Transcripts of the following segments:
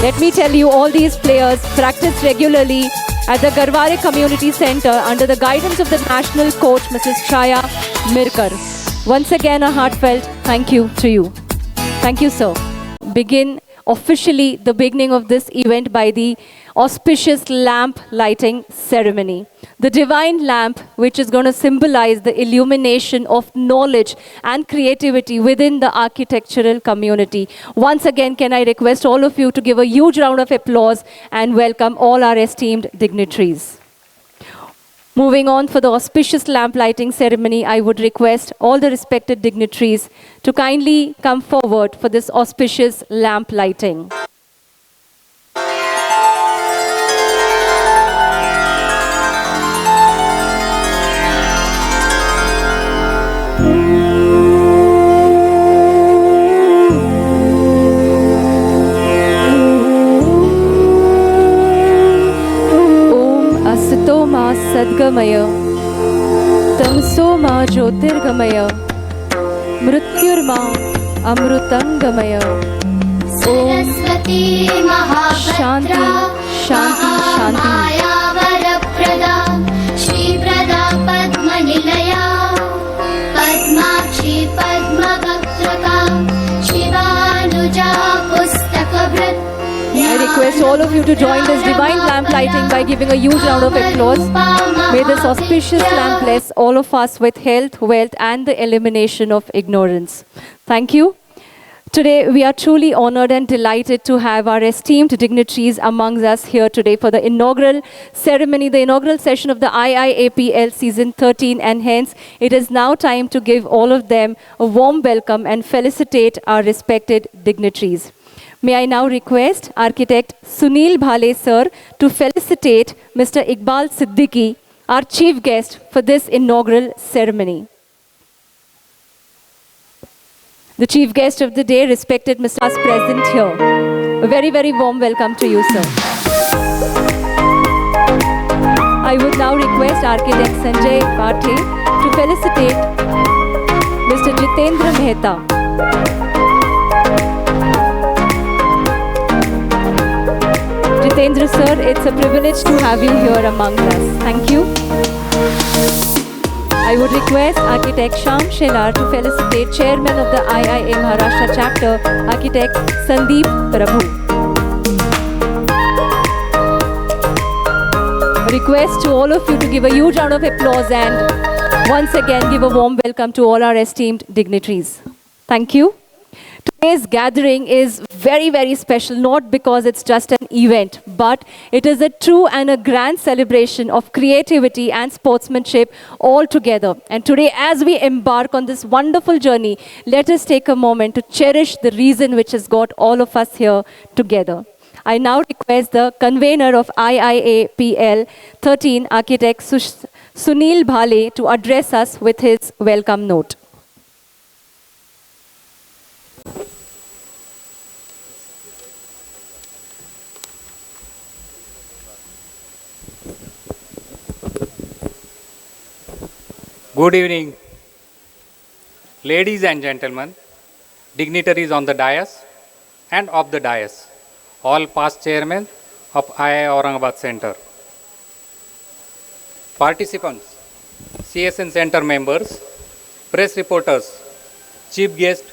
Let me tell you, all these players practice regularly at the Garware Community Center under the guidance of the national coach, Mrs. Chaya Mirkar. Once again, a heartfelt thank you to you. Thank you, sir. Begin officially the beginning of this event by the auspicious lamp lighting ceremony. The divine lamp, which is going to symbolize the illumination of knowledge and creativity within the architectural community. Once again, can I request all of you to give a huge round of applause and welcome all our esteemed dignitaries. Moving on, for the auspicious lamp lighting ceremony, I would request all the respected dignitaries to kindly come forward for this auspicious lamp lighting. Sadgamaya, Tamsoma Jyotirgamaya, Mrityurma Amrutangamaya. Saraswati Mahapatra, Shanti, Shanti. Varaprada, Shri Prada Padma Nilaya, Padmakshi Padma Bhaktraka, Shivanuja Pustakabhrat. I request all of you to join this divine lamp lighting by giving a huge round of applause. May this auspicious lamp bless all of us with health, wealth, and the elimination of ignorance. Thank you. Today, we are truly honored and delighted to have our esteemed dignitaries amongst us here today for the inaugural ceremony, the inaugural session of the IIAPL Season 13, and hence, it is now time to give all of them a warm welcome and felicitate our respected dignitaries. May I now request Architect Sunil Bhale sir to felicitate Mr. Iqbal Siddiqui, our chief guest for this inaugural ceremony. The chief guest of the day, respected Mr. is present here. A very, very warm welcome to you, sir. I would now request Architect Sanjay Pathe to felicitate Mr. Jitendra Mehta. Jitendra sir, it's a privilege to have you here among us. Thank you. I would request Architect Sham Shelar to felicitate Chairman of the IIA Maharashtra Chapter, Architect Sandeep Prabhu. A request to all of you to give a huge round of applause and once again give a warm welcome to all our esteemed dignitaries. Thank you. Today's gathering is very, very special, not because it's just an event, but it is a true and a grand celebration of creativity and sportsmanship all together. And today, as we embark on this wonderful journey, let us take a moment to cherish the reason which has got all of us here together. I now request the convener of IIAPL 13, Architect Sunil Bhale, to address us with his welcome note. Good evening, ladies and gentlemen, dignitaries on the dais and off the dais, all past chairmen of IIA Aurangabad Center, participants, CSN Center members, press reporters, chief guest,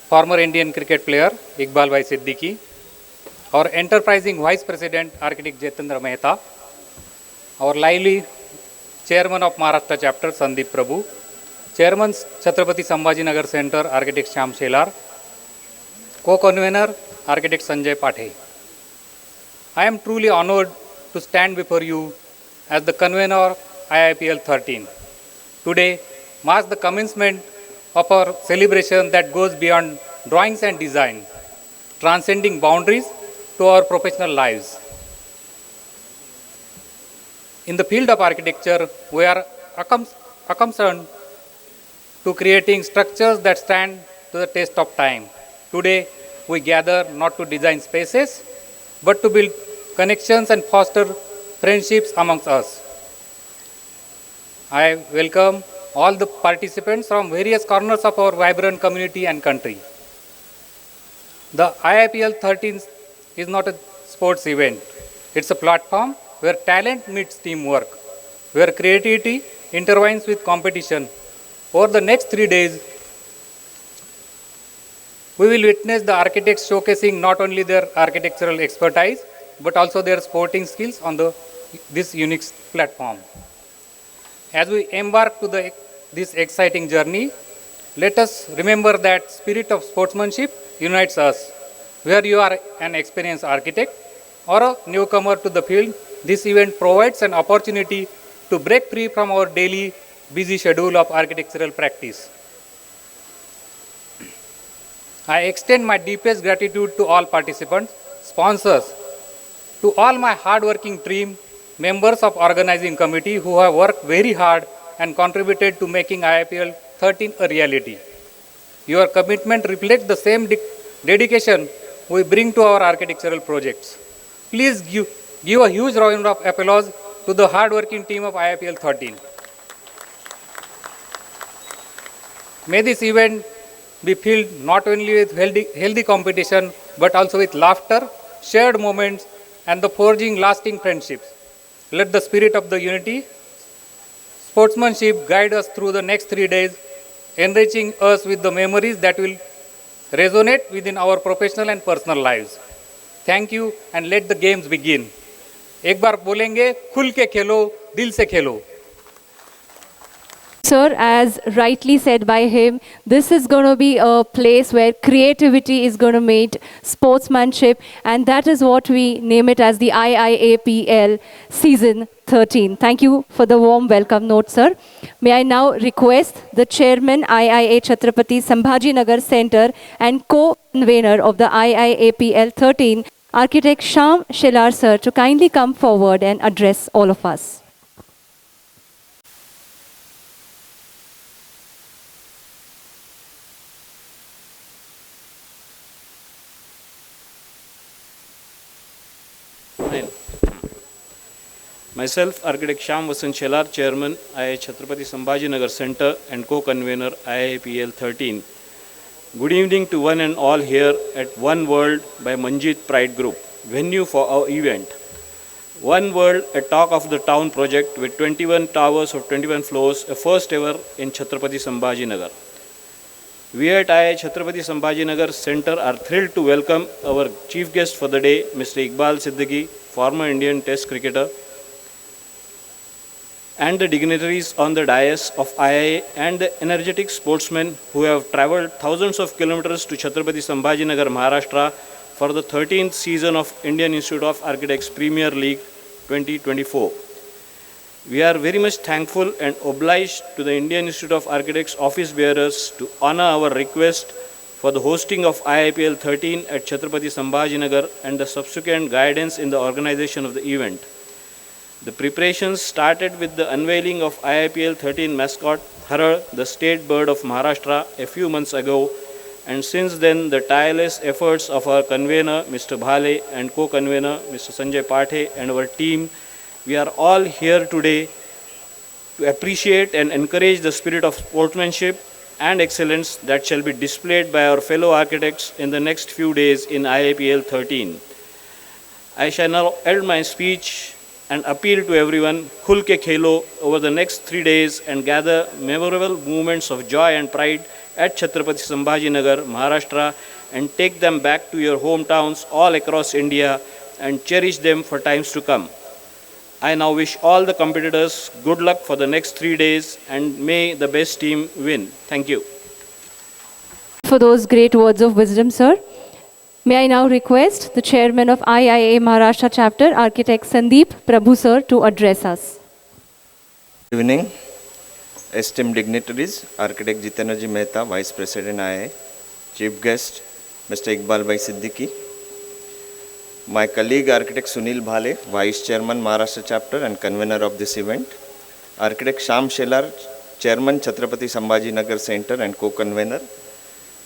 former Indian cricket player Iqbal Bhai Siddiqui, our enterprising Vice President Architect Jitendra Mehta, our lively Chairman of Maharashtra Chapter Sandeep Prabhu, Chairman Chhatrapati Sambhaji Nagar Center Architect Sham Shelar, Co-Convener Architect Sanjay Pathe. I am truly honored to stand before you as the convener of IIPL 13. Today marks the commencement of our celebration that goes beyond drawings and design, transcending boundaries to our professional lives. In the field of architecture, we are accustomed to creating structures that stand to the test of time. Today, we gather not to design spaces, but to build connections and foster friendships amongst us. I welcome all the participants from various corners of our vibrant community and country. The IIPL 13 is not a sports event. It's a platform where talent meets teamwork, where creativity intertwines with competition. Over the next 3 days, we will witness the architects showcasing not only their architectural expertise, but also their sporting skills on this unique platform. As we embark to this exciting journey, let us remember that spirit of sportsmanship unites us. Whether you are an experienced architect or a newcomer to the field, this event provides an opportunity to break free from our daily busy schedule of architectural practice. I extend my deepest gratitude to all participants, sponsors, to all my hard-working team, members of organizing committee who have worked very hard and contributed to making IIPL 13 a reality. Your commitment reflects the same dedication we bring to our architectural projects. Please give a huge round of applause to the hard-working team of IIPL 13. May this event be filled not only with healthy competition, but also with laughter, shared moments, and the forging lasting friendships. Let the spirit of the unity, sportsmanship guide us through the next 3 days, enriching us with the memories that will resonate within our professional and personal lives. Thank you, and let the games begin. एक बार बोलेंगे, खुल के खेलो, दिल से खेलो. Sir, as rightly said by him, this is going to be a place where creativity is going to meet sportsmanship, and that is what we name it as the IIAPL Season 13. Thank you for the warm welcome note, sir. May I now request the Chairman, IIA Chhatrapati Sambhajinagar Center and co-convener of the IIAPL 13, Architect Shyam Shelar, sir, to kindly come forward and address all of us. Myself, Architect Shyam Shelar, Chairman, IIA Chhatrapati Sambhajinagar Center and co-convener IIAPL 13. Good evening to one and all here at One World by Manjit Pride Group, venue for our event. One World, a talk of the town project with 21 towers of 21 floors, a first ever in Chhatrapati Sambhajinagar. We at IIA Chhatrapati Sambhajinagar Center are thrilled to welcome our chief guest for the day, Mr. Iqbal Siddiqui, former Indian Test cricketer, and the dignitaries on the dais of IIA and the energetic sportsmen who have travelled thousands of kilometers to Chhatrapati Sambhajinagar, Maharashtra for the 13th season of Indian Institute of Architects Premier League 2024. We are very much thankful and obliged to the Indian Institute of Architects office bearers to honour our request for the hosting of IIPL 13 at Chhatrapati Sambhajinagar and the subsequent guidance in the organisation of the event. The preparations started with the unveiling of IIPL 13 mascot Harar, the state bird of Maharashtra, a few months ago, and since then the tireless efforts of our convener Mr. Bhale and co-convener Mr. Sanjay Pathe and our team, we are all here today to appreciate and encourage the spirit of sportsmanship and excellence that shall be displayed by our fellow architects in the next few days in IIPL 13. I shall now end my speech and appeal to everyone, khul ke khelo, over the next 3 days and gather memorable moments of joy and pride at Chhatrapati Sambhajinagar, Maharashtra, and take them back to your hometowns all across India and cherish them for times to come. I now wish all the competitors good luck for the next 3 days and may the best team win. Thank you. For those great words of wisdom, sir. May I now request the chairman of IIA Maharashtra chapter, Architect Sandeep Prabhu, sir, to address us. Good evening, esteemed dignitaries, Architect Jitendraji Mehta, Vice President IIA, Chief Guest, Mr. Iqbal Bhai Siddiqui, my colleague Architect Sunil Bhale, Vice Chairman Maharashtra chapter and convener of this event, Architect Shyam Shelar, Chairman Chhatrapati Sambhajinagar Center and co-convener,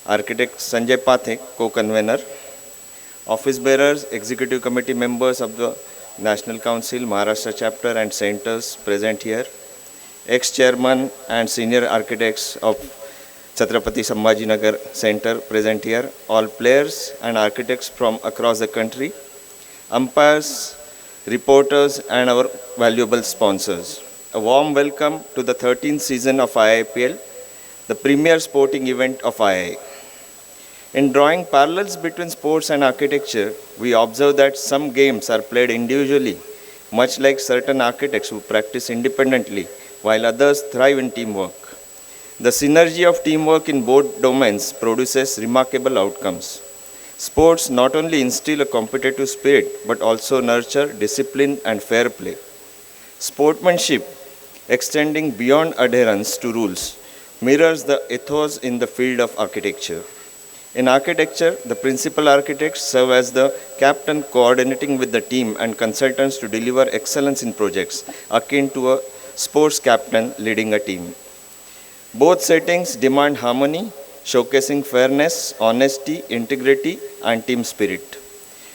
Architect Sanjay Pathe, co-convener, office bearers, executive committee members of the National Council, Maharashtra chapter and centers present here, ex-chairman and senior architects of Chhatrapati Sambhajinagar Center present here, all players and architects from across the country, umpires, reporters, and our valuable sponsors. A warm welcome to the 13th season of IIPL, the premier sporting event of IIA. In drawing parallels between sports and architecture, we observe that some games are played individually, much like certain architects who practice independently, while others thrive in teamwork. The synergy of teamwork in both domains produces remarkable outcomes. Sports not only instill a competitive spirit but also nurture discipline and fair play. Sportsmanship, extending beyond adherence to rules, mirrors the ethos in the field of architecture. In architecture, the principal architects serve as the captain coordinating with the team and consultants to deliver excellence in projects, akin to a sports captain leading a team. Both settings demand harmony, showcasing fairness, honesty, integrity, and team spirit.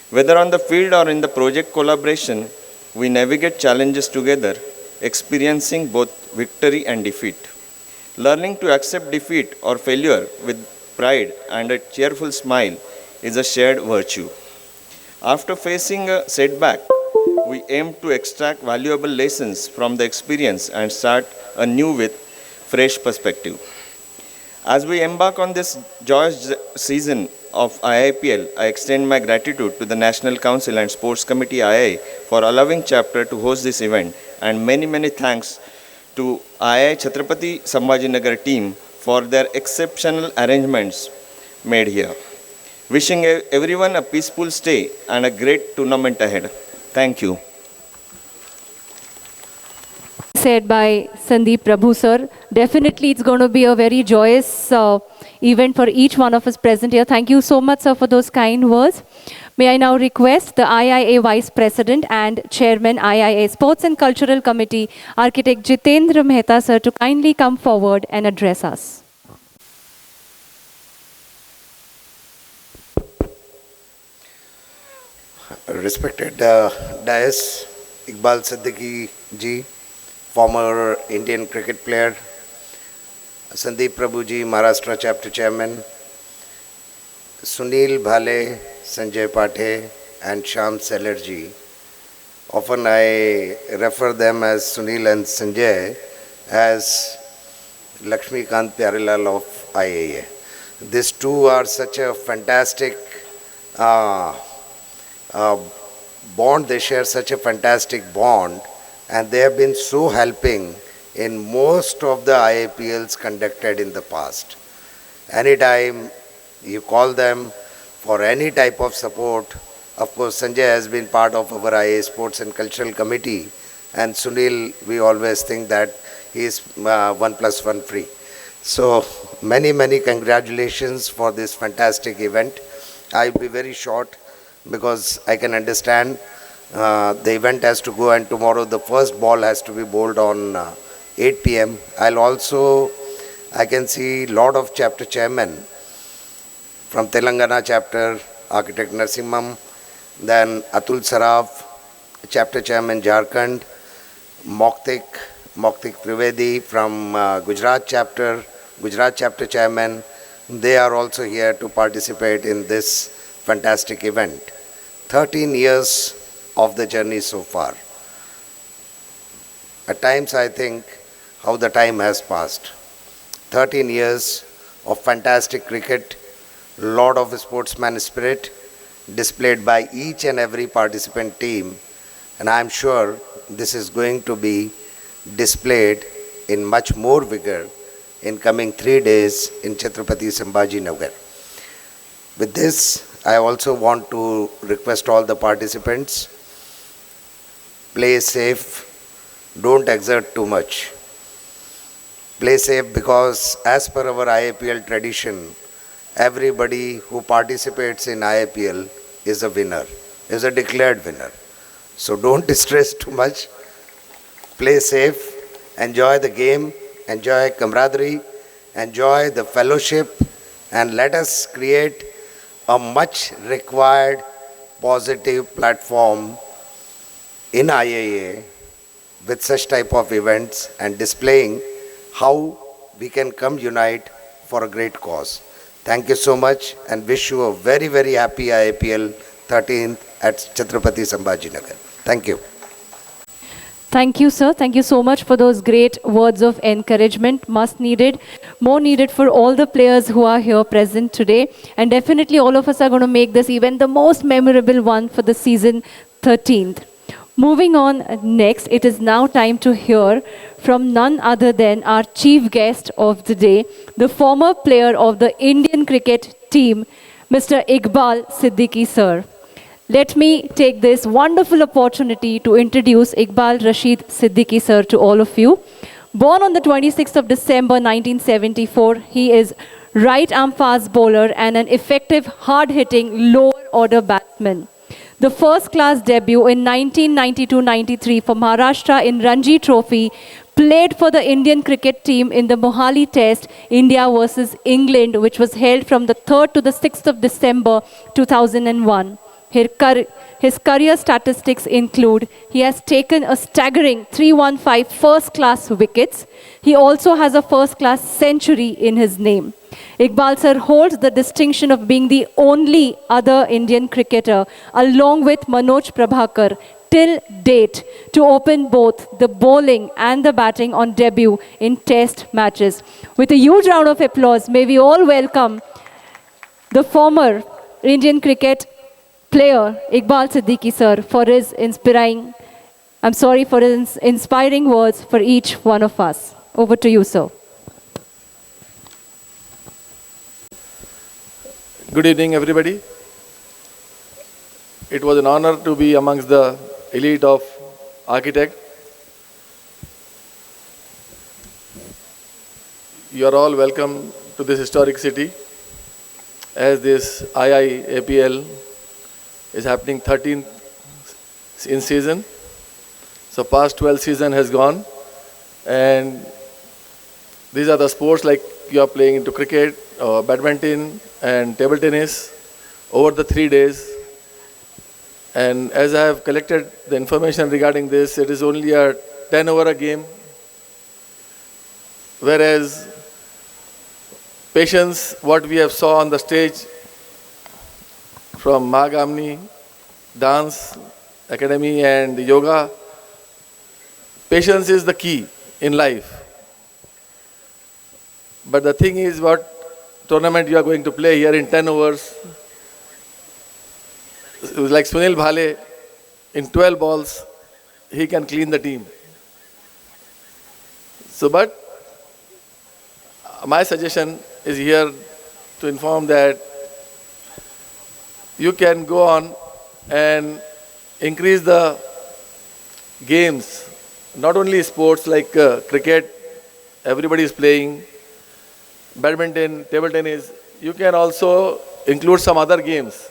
Whether on the field or in the project collaboration, we navigate challenges together, experiencing both victory and defeat. Learning to accept defeat or failure with pride and a cheerful smile is a shared virtue. After facing a setback, we aim to extract valuable lessons from the experience and start anew with fresh perspective. As we embark on this joyous season of IIPL, I extend my gratitude to the National Council and Sports Committee II for allowing chapter to host this event, and many thanks to II Chhatrapati Sambhajinagar team for their exceptional arrangements made here. Wishing everyone a peaceful stay and a great tournament ahead. Thank you. Said by Sandeep Prabhu sir. Definitely it's going to be a very joyous event for each one of us present here. Thank you so much, sir, for those kind words. May I now request the IIA Vice President and Chairman IIA Sports and Cultural Committee, Architect Jitendra Mehta sir, to kindly come forward and address us. Respected Dais, Iqbal Siddiqui ji, former Indian cricket player, Sandeep Prabhu ji, Maharashtra Chapter Chairman, Sunil Bhale, Sanjay Pathe, and Shyam Seller ji. Often I refer them as Sunil and Sanjay as Lakshmikant Pyarelal of IIA. These two are such a fantastic bond, they share such a fantastic bond, and they have been so helping in most of the IIPLs conducted in the past. Anytime you call them for any type of support, of course Sanjay has been part of our IIA Sports and Cultural Committee, and Sunil, we always think that he is 1+1 free. So many congratulations for this fantastic event. I will be very short because I can understand the event has to go, and tomorrow the first ball has to be bowled on 8 p.m. I can see lot of chapter chairmen from Telangana chapter, Architect Narsimham, then Atul Saraf, chapter chairman Jharkhand, Moktik Trivedi from Gujarat chapter chairman. They are also here to participate in this fantastic event. 13 years of the journey so far. At times I think how the time has passed. 13 years of fantastic cricket, lot of sportsman spirit displayed by each and every participant team, and I am sure this is going to be displayed in much more vigor in coming 3 days in Chhatrapati Sambhajinagar. With this, I also want to request all the participants, play safe, don't exert too much. Play safe because as per our IIPL tradition, everybody who participates in IIPL is a winner, is a declared winner. So don't stress too much, play safe, enjoy the game, enjoy camaraderie, enjoy the fellowship, and let us create a much required positive platform in IIA with such type of events and displaying how we can come unite for a great cause. Thank you so much and wish you a very, very happy IAPL 13th at Chhatrapati Sambhajinagar. Thank you. Thank you, sir. Thank you so much for those great words of encouragement. Much needed, more needed for all the players who are here present today. And definitely all of us are going to make this event the most memorable one for the season 13th. Moving on next, it is now time to hear from none other than our chief guest of the day, the former player of the Indian cricket team, Mr. Iqbal Siddiqui, sir. Let me take this wonderful opportunity to introduce Iqbal Rashid Siddiqui, sir, to all of you. Born on the 26th of December 1974, he is right-arm fast bowler and an effective, hard-hitting, lower-order batsman. The first-class debut in 1992-93 for Maharashtra in Ranji Trophy, played for the Indian cricket team in the Mohali Test, India versus England, which was held from the 3rd to the 6th of December 2001. His career statistics include, he has taken a staggering 315 first-class wickets. He also has a first-class century in his name. Iqbal sir holds the distinction of being the only other Indian cricketer, along with Manoj Prabhakar, till date, to open both the bowling and the batting on debut in test matches. With a huge round of applause, may we all welcome the former Indian cricket player Iqbal Siddiqui sir for his inspiring words for each one of us. Over to you, sir. Good evening, everybody. It was an honor to be amongst the elite of architect. You are all welcome to this historic city, as this IIAPL is happening 13th in season. So past 12 season has gone, and these are the sports like you are playing into cricket, badminton and table tennis over the 3 days. And as I have collected the information regarding this, it is only a 10 over a game, whereas patience, what we have saw on the stage from Mahagamni, Dance Academy and Yoga, patience is the key in life. But the thing is, what tournament you are going to play here in 10 overs, it was like Sunil Bhale, in 12 balls, he can clean the team. So, but my suggestion is here to inform that you can go on and increase the games, not only sports like cricket, everybody is playing, badminton, table tennis, you can also include some other games.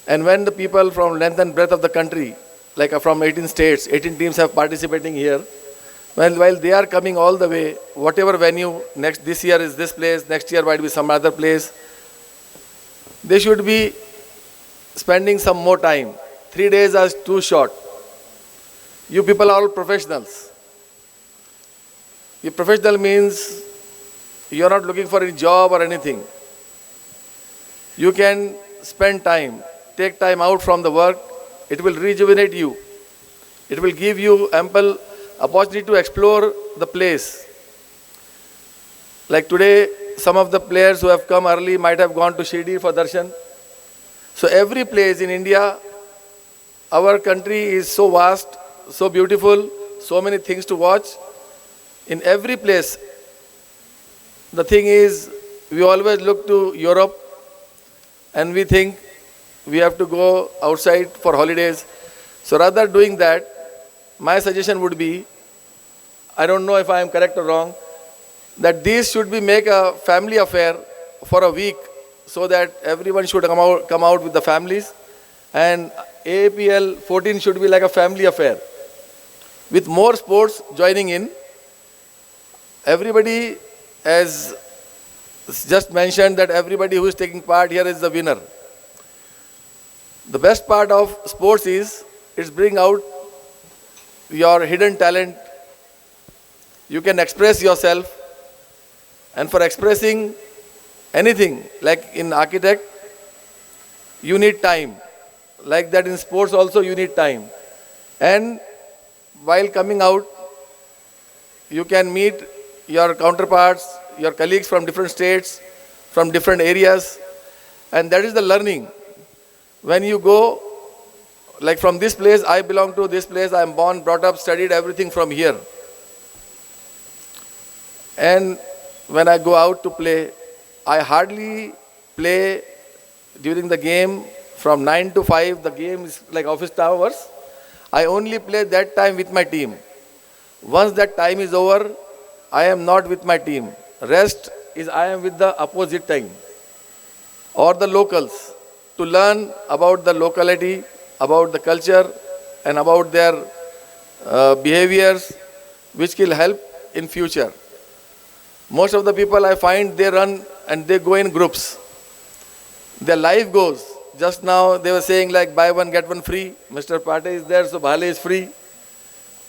And when the people from length and breadth of the country, like from 18 states, 18 teams have participating here, while they are coming all the way, whatever venue, this year is this place, next year might be some other place, they should be spending some more time. 3 days are too short. You people are all professionals. Your professional means you are not looking for a job or anything. You can spend time, take time out from the work. It will rejuvenate you. It will give you ample opportunity to explore the place. Like today, some of the players who have come early might have gone to Shirdi for darshan. So every place in India, our country is so vast, so beautiful, so many things to watch. In every place, the thing is, we always look to Europe and we think we have to go outside for holidays. So rather doing that, my suggestion would be, I don't know if I am correct or wrong, that these should be make a family affair for a week, so that everyone should come out with the families, and AAPL 14 should be like a family affair with more sports joining in. Everybody has just mentioned that everybody who is taking part here is the winner. The best part of sports is it's bring out your hidden talent. You can express yourself. And for expressing anything, like in architect, you need time. Like that in sports also you need time. And while coming out, you can meet your counterparts, your colleagues from different states, from different areas, and that is the learning. When you go, like from this place, I belong to this place, I am born, brought up, studied everything from here. And when I go out to play, I hardly play during the game from 9 to 5, the game is like office hours. I only play that time with my team. Once that time is over, I am not with my team. Rest is I am with the opposite team or the locals to learn about the locality, about the culture and about their behaviors which will help in future. Most of the people I find, they run and they go in groups. Their life goes. Just now they were saying like buy one get one free. Mr. Pate is there, so Bhale is free.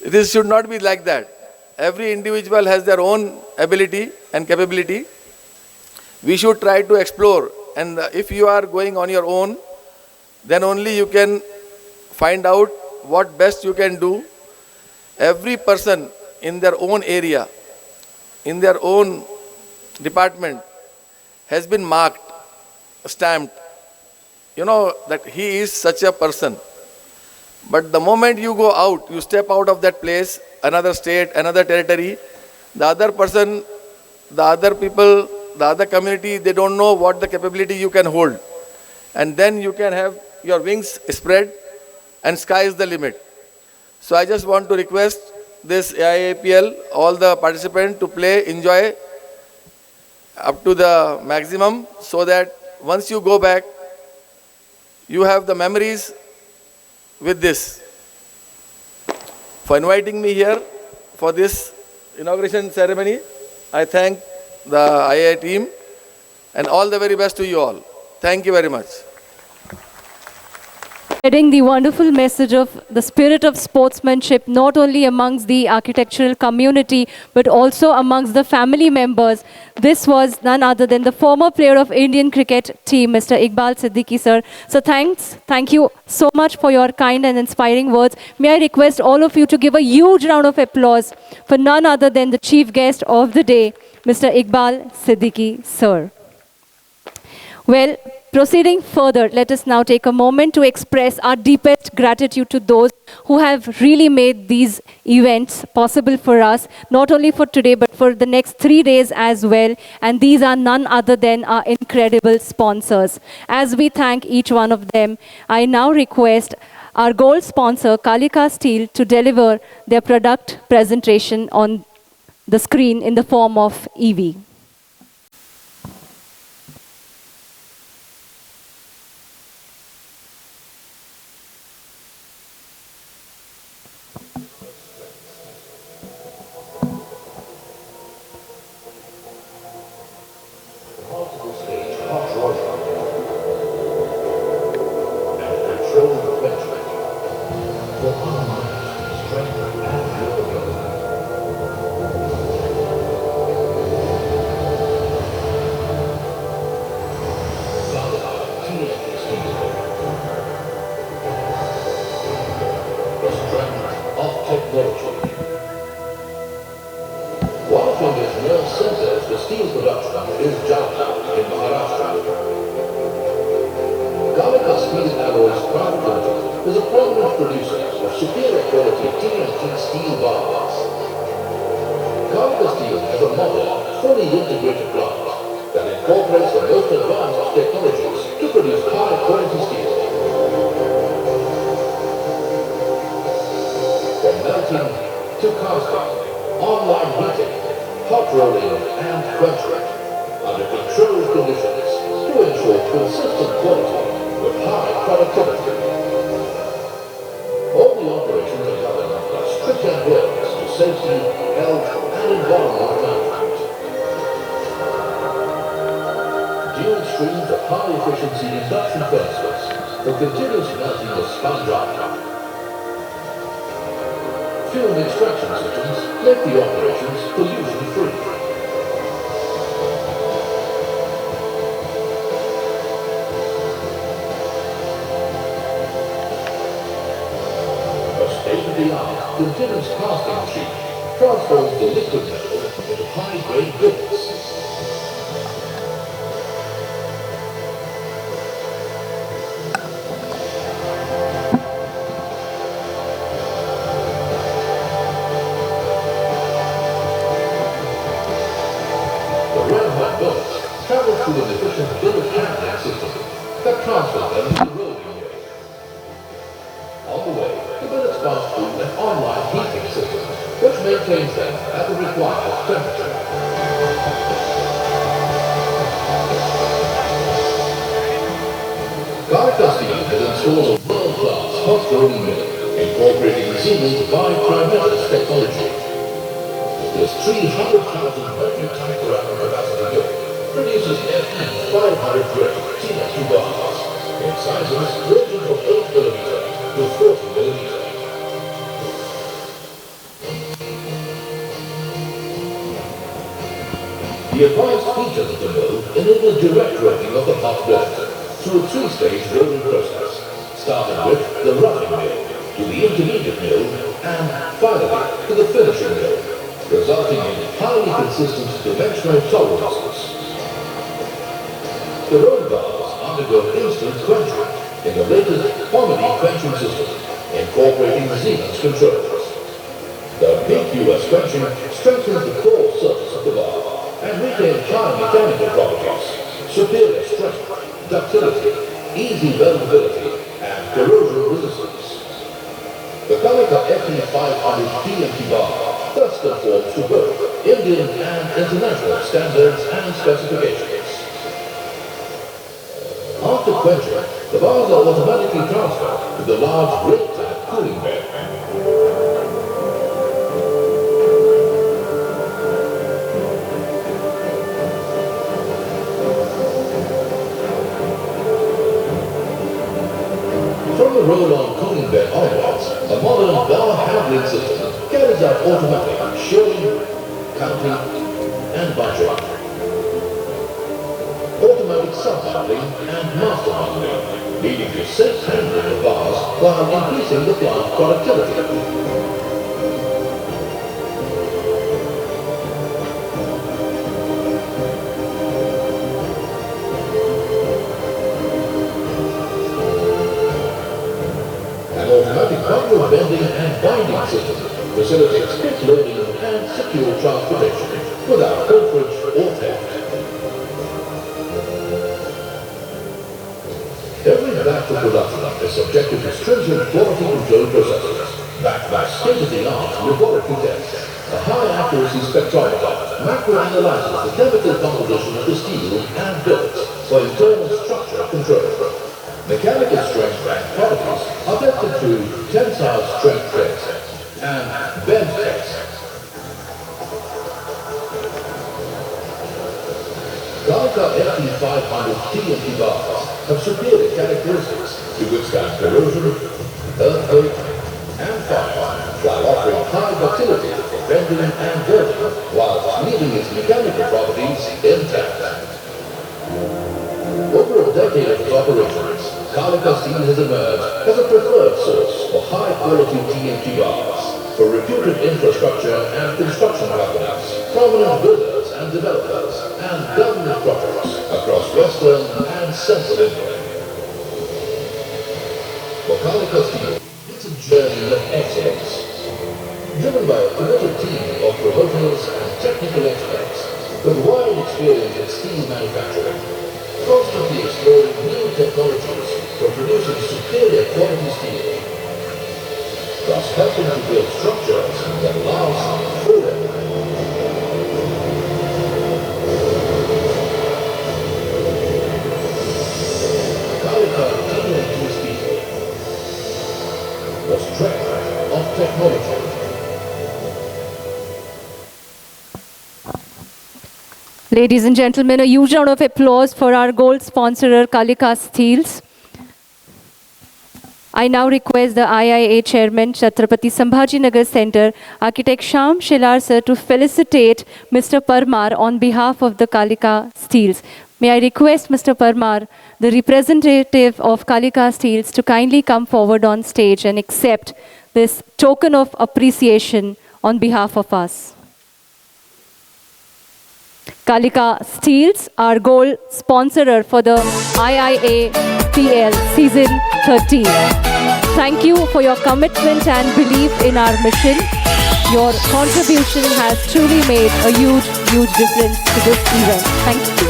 This should not be like that. Every individual has their own ability and capability. We should try to explore. And if you are going on your own, then only you can find out what best you can do. Every person in their own area, in their own department, has been marked, stamped. You know that he is such a person. But the moment you go out, you step out of that place, another state, another territory, the other person, the other people, the other community, they don't know what the capability you can hold. And then you can have your wings spread and sky is the limit. So I just want to request this AIAPL, all the participants to play, enjoy up to the maximum so that once you go back, you have the memories with this. For inviting me here for this inauguration ceremony, I thank the IIA team and all the very best to you all. Thank you very much. Spreading the wonderful message of the spirit of sportsmanship, not only amongst the architectural community, but also amongst the family members. This was none other than the former player of Indian cricket team, Mr. Iqbal Siddiqui, sir. So thank you so much for your kind and inspiring words. May I request all of you to give a huge round of applause for none other than the chief guest of the day, Mr. Iqbal Siddiqui, sir. Well, proceeding further, let us now take a moment to express our deepest gratitude to those who have really made these events possible for us, not only for today, but for the next 3 days as well. And these are none other than our incredible sponsors. As we thank each one of them, I now request our gold sponsor, Kalika Steel, to deliver their product presentation on the screen in the form of EV. One of India's main centers for steel production is Jalna in Maharashtra. Kalika Steel Alloys Private Limited is a prominent producer of superior quality TNT steel bars. Kalika Steel has a modern, fully integrated plant that incorporates the most advanced technologies to produce high quality steel. From melting to casting, online heating, hot rolling and quenching under controlled conditions to ensure consistent quality with high productivity. All the operations are governed under strict adherence to safety, health and environmental management. Dual streams of high efficiency induction furnaces for continuous melting of sponge iron. Fuel extraction systems make the operations pollution-free. state-of-the-art continuous casting machine transforms the liquid metal into high-grade bits. The red-hot billets travel through an efficient billet handling system that transfers them to the rolling mill. On the way, the billets pass through an online heating system which maintains them at the required temperature. Kalika Steel has installed a world-class hot rolling mill incorporating Siemens bi-trimetals technology. This 300,000 metric ton per annum capacity mill produces Fe 500 grade TNT bars in sizes ranging from 8 mm to 40 mm. The advanced features of the mill enable direct rolling of the hot blend through a three-stage rolling process, starting with the roughing mill, to the intermediate mill, and finally to the finishing mill, resulting in highly consistent dimensional tolerances. The roll bars undergo instant quenching in the latest Pomedy quenching system, incorporating Siemens controls. The PQS quenching strengthens the core surface of the bar and retains high mechanical properties, superior strength, ductility, easy weldability, and corrosion resistance. The Kalika Fe 500 TNT bar thus conforms to both Indian and international standards and specifications. After quenching, the bars are automatically transferred to the large brake-type cooling bed. From the roll-on cooling bed onwards, a modern bar handling system carries out automatic showing, counting, and bunching, automatic sub-handling and master handling, leading to safe handling of bars while increasing the plant productivity. An automatic bundle bending and binding system facilitates quick loading and secure transportation without pilferage or theft. Every batch of production is subjected to stringent quality control processes, backed by state-of-the-art laboratory tests. A high-accuracy spectrometer macro-analyzes the chemical composition of the steel and billets for internal structure control. Mechanical strength and properties are tested through tensile strength tests and bend tests. Kalika Fe 500 TNT bars have superior characteristics to withstand corrosion, earthquake, and fire, while offering high ductility for bending and welding, whilst leaving its mechanical properties intact. Over a decade of its operations, Kalika Steel has emerged as a preferred source for high-quality TNT bars for reputed infrastructure and construction companies, prominent builders and developers, and government projects across Western and Central India. For Kalika Steel, it's a journey of excellence, driven by a committed team of promoters and technical experts with wide experience in steel manufacturing, constantly exploring new technologies for producing superior quality steel, thus helping to build structures that last forever. Kalika TNT Steel, the strength of technology. Ladies and gentlemen, a huge round of applause for our gold sponsor, Kalika Steels. I now request the IIA Chairman, Chhatrapati Sambhaji Nagar Center, Architect Shyam Shilar sir, to felicitate Mr. Parmar on behalf of the Kalika Steels. May I request Mr. Parmar, the representative of Kalika Steels, to kindly come forward on stage and accept this token of appreciation on behalf of us. Kalika Steels, our gold sponsorer for the IIAPL Season 13. Thank you for your commitment and belief in our mission. Your contribution has truly made a huge, huge difference to this event. Thank you.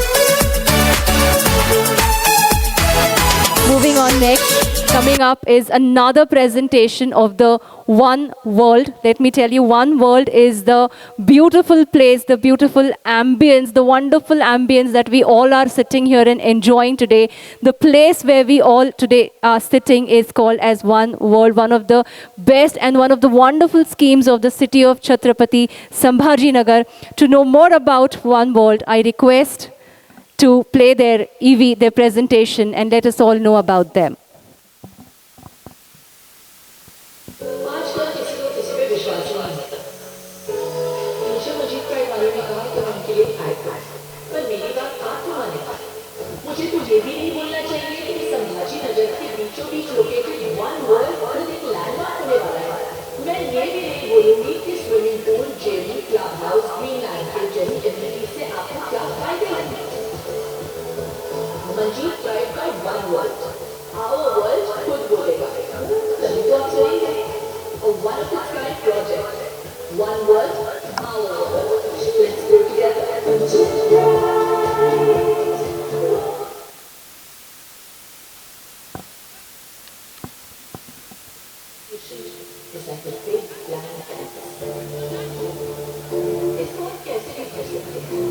Moving on next, coming up is another presentation of the One World. Let me tell you, One World is the beautiful place, the beautiful ambience, the wonderful ambience that we all are sitting here and enjoying today. The place where we all today are sitting is called as One World, one of the best and one of the wonderful schemes of the city of Chhatrapati Sambhajinagar. To know more about One World, I request to play their EV, their presentation, and let us all know about them. आजकल किसी को किसी पे विश्वास नहीं आता। मुझे मजीद pride वालों ने कहा कि उनके लिए फाइट कर, पर मेरी बात आप क्यों माने? मुझे तो ये भी नहीं बोलना चाहिए कि संभाजी नगर के बीचों बीच लोकेटेड वन वर्ल्ड खुद एक लैंडमार्क होने वाला है। मैं ये भी नहीं बोलूंगी कि swimming pool, gym, club house, green landscape जैसी एमिनिटीज से आपको क्या फायदे होंगे? मंजीत प्राइड का वन वर्ल्ड, आवर वर्ल्ड खुद बोलेगा। तभी तो आप सुनेंगे। A one-of-a-kind project. One world, our world. Let's go together. It's like a big blind canvas. इसको कैसे भी कर सकते हैं?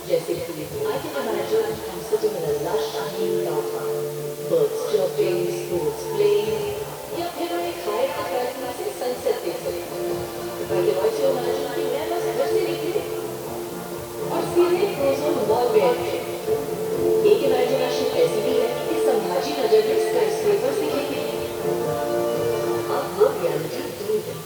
जैसे कि I can imagine I'm sitting in a lush green garden, birds chirping, birds playing. या फिर मैं खाए का फैसला से सनसेट देख सकती हूँ। पर ये वॉइस जो इमेजिन की मैं बस घर से निकली और सीधे फ्रोजन वॉल में एंट्री। एक इमेजिनेशन ऐसी भी है कि संभाजी नगर में स्काईस्क्रेपर दिखेंगे। अब वो रियलिटी दूर है।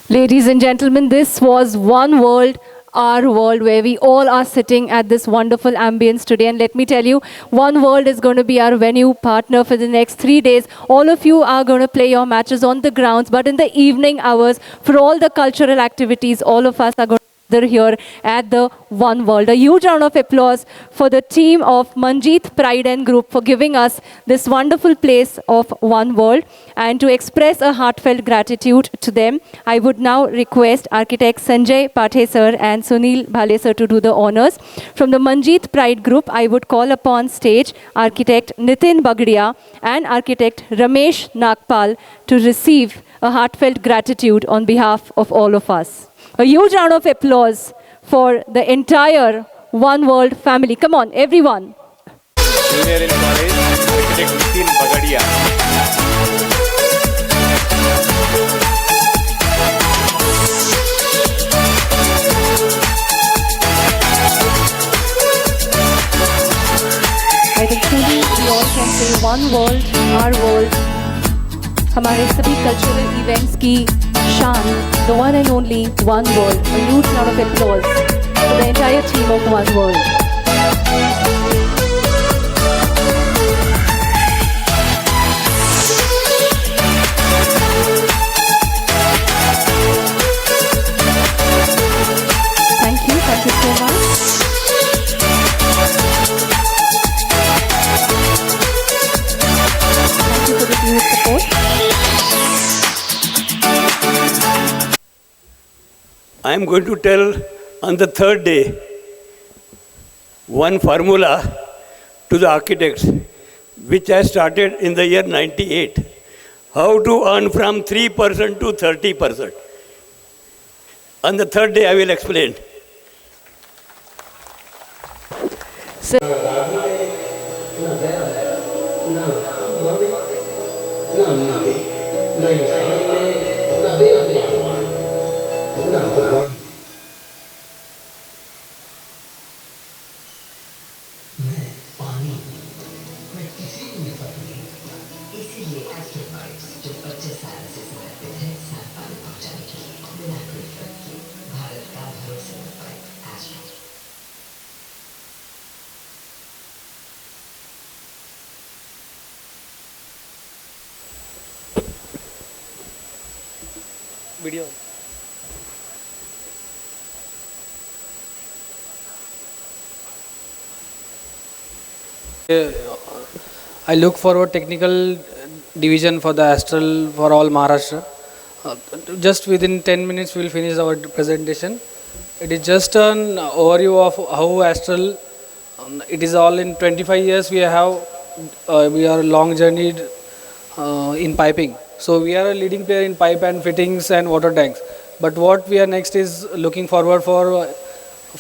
Ladies and gentlemen, this was One World, Our World, where we all are sitting at this wonderful ambience today. And let me tell you, One World is going to be our venue partner for the next 3 days. All of you are going to play your matches on the grounds, but in the evening hours, for all the cultural activities, all of us are going to gather here at the One World. A huge round of applause for the team of Manjeet Pride and Group for giving us this wonderful place of One World. And to express a heartfelt gratitude to them, I would now request architects Sanjay Pathe sir and Sunil Bhale sir to do the honors. From the Manjeet Pride Group, I would call upon stage architect Nitin Bagdia and architect Ramesh Nagpal to receive a heartfelt gratitude on behalf of all of us. A huge round of applause for the entire One World family. Come on, everyone. Junior in college, architect Nitin Bagadia. I think truly we all can say One World, Our World. हमारे सभी cultural events की शान, the one and only One World. A huge round of applause for the entire team of One World. Thank you so much. Thank you for the huge support. I am going to tell on the third day one formula to the architects which I started in the year 98. How to earn from 3% to 30%. On the third day I will explain. इसीलिए astronauts जो 25 साल से समर्पित है साफ पानी पहुंचाने के लिए बिना कोई video. I look forward technical division for the Astral for all Maharashtra. Just within 10 minutes we will finish our presentation. It is just an overview of how Astral, it is all in 25 years we are long journeyed in piping. So we are a leading player in pipe and fittings and water tanks. But what we are next is looking forward for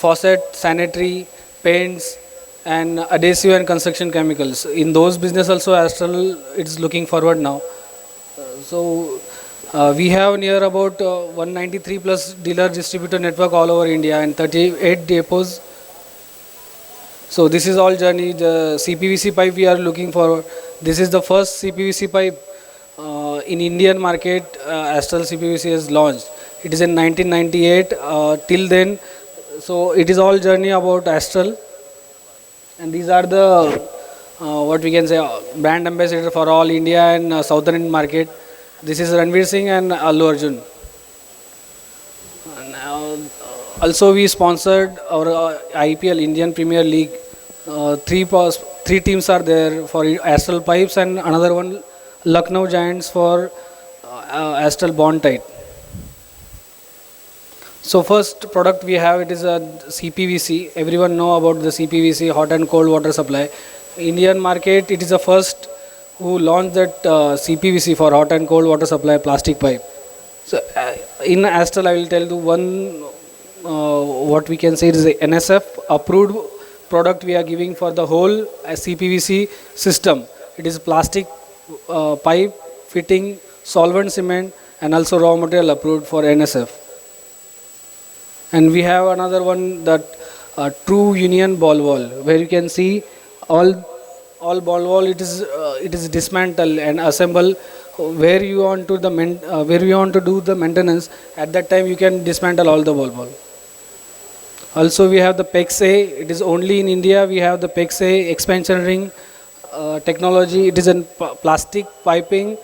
faucet, sanitary, paints and adhesive and construction chemicals. In those business also Astral is looking forward now. We have near about 193 plus dealer distributor network all over India and 38 depots. So this is all journey. The CPVC pipe we are looking for. This is the first CPVC pipe in Indian market. Astral CPVC has launched. It is in 1998. Till then, so it is all journey about Astral. And these are the what we can say brand ambassador for all India and southern market. This is Ranveer Singh and Allu Arjun. Also we sponsored our IPL, Indian Premier League. Three teams are there for Astral Pipes and another one Lucknow Giants for Astral Bondtite. So first product we have, it is a CPVC. Everyone know about the CPVC, hot and cold water supply. Indian market, it is the first who launched that CPVC for hot and cold water supply plastic pipe. So in Astral I will tell you one what we can say is a NSF approved product we are giving for the whole CPVC system. It is plastic pipe, fitting, solvent cement and also raw material approved for NSF. And we have another one, that True Union ball wall, where you can see all ball wall. It is dismantle and assemble where you want to do the maintenance. At that time you can dismantle all the ball wall. Also we have the PEX-A. It is only in India we have the PEX-A expansion ring technology. It is in plastic piping.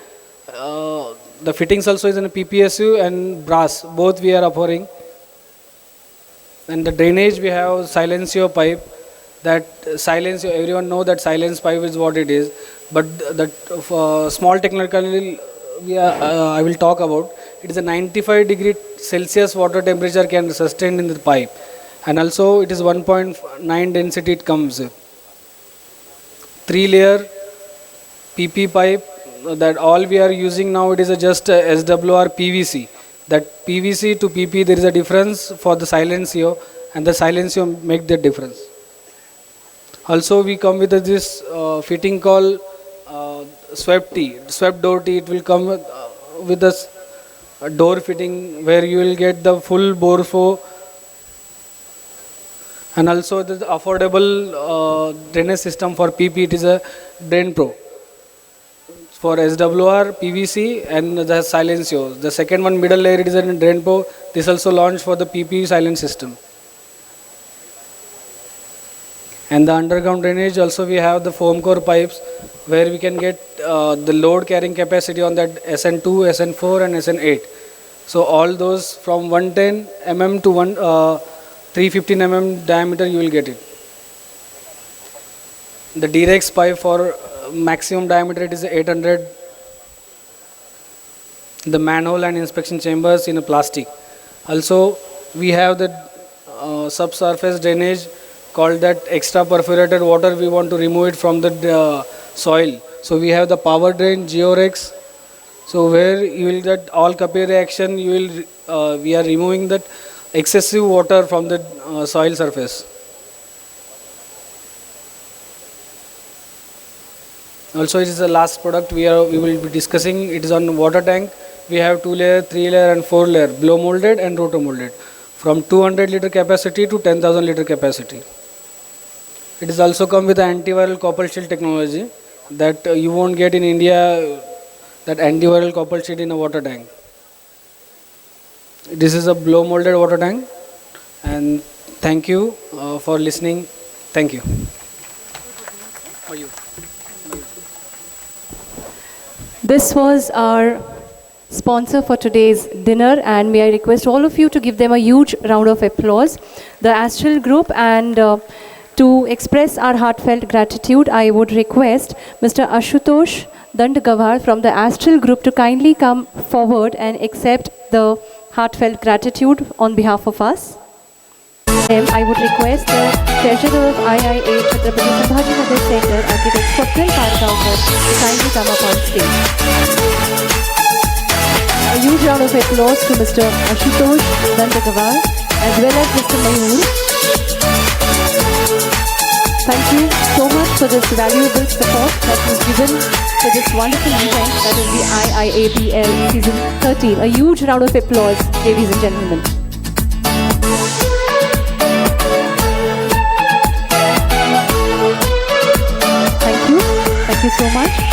The fittings also is in a PPSU and brass. Both we are offering. And the drainage we have Silencio pipe. That Silencio, everyone know that silence pipe is what it is. But that small technically I will talk about. It is a 95 degree Celsius water temperature can sustain in the pipe. And also it is 1.9 density it comes with. 3-layer PP pipe, that all we are using now, it is just SWR PVC. That PVC to PP there is a difference for the Silencio, and the Silencio make the difference. Also we come with this fitting called swept door tee. It will come with this door fitting where you will get the full bore flow. And also the affordable drainage system for PP, it is a Drain Pro. For SWR, PVC and the Silencio. The second one, middle layer, it is a Drain Pro. This also launched for the PP silent system. And the underground drainage, also we have the foam core pipes where we can get the load carrying capacity on that SN2, SN4 and SN8. So all those from 110 mm to 315 mm diameter you will get it. The D-Rex pipe for maximum diameter it is 800. The manhole and inspection chambers in a plastic. Also we have the subsurface drainage called that extra perforated water. We want to remove it from the soil. So we have the power drain Georex. So where you will get all Kapil reaction, you will we are removing that excessive water from the soil surface. Also it is the last product we will be discussing. It is on water tank. We have 2-layer, 3-layer and 4-layer blow molded and roto molded from 200 liter capacity to 10,000 liter capacity. It is also come with antiviral copper shield technology that you won't get in India, that antiviral copper shield in a water tank. This is a blow molded water tank, and thank you for listening. Thank you. This was our sponsor for today's dinner, and may I request all of you to give them a huge round of applause. The Astral Group, and to express our heartfelt gratitude, I would request Mr. Ashutosh Dandgawar from the Astral Group to kindly come forward and accept the heartfelt gratitude on behalf of us. I would request the treasurer of IIA Chhatrapati Sambhajinagar Center, Architect Swapnil Pargaonkar, to kindly come up on stage. A huge round of applause to Mr. Ashutosh Dandgawar as well as Mr. Mayur. Thank you so much for this valuable support that was given to this wonderful event, that is the IIAPL Season 13. A huge round of applause, ladies and gentlemen. Thank you so much.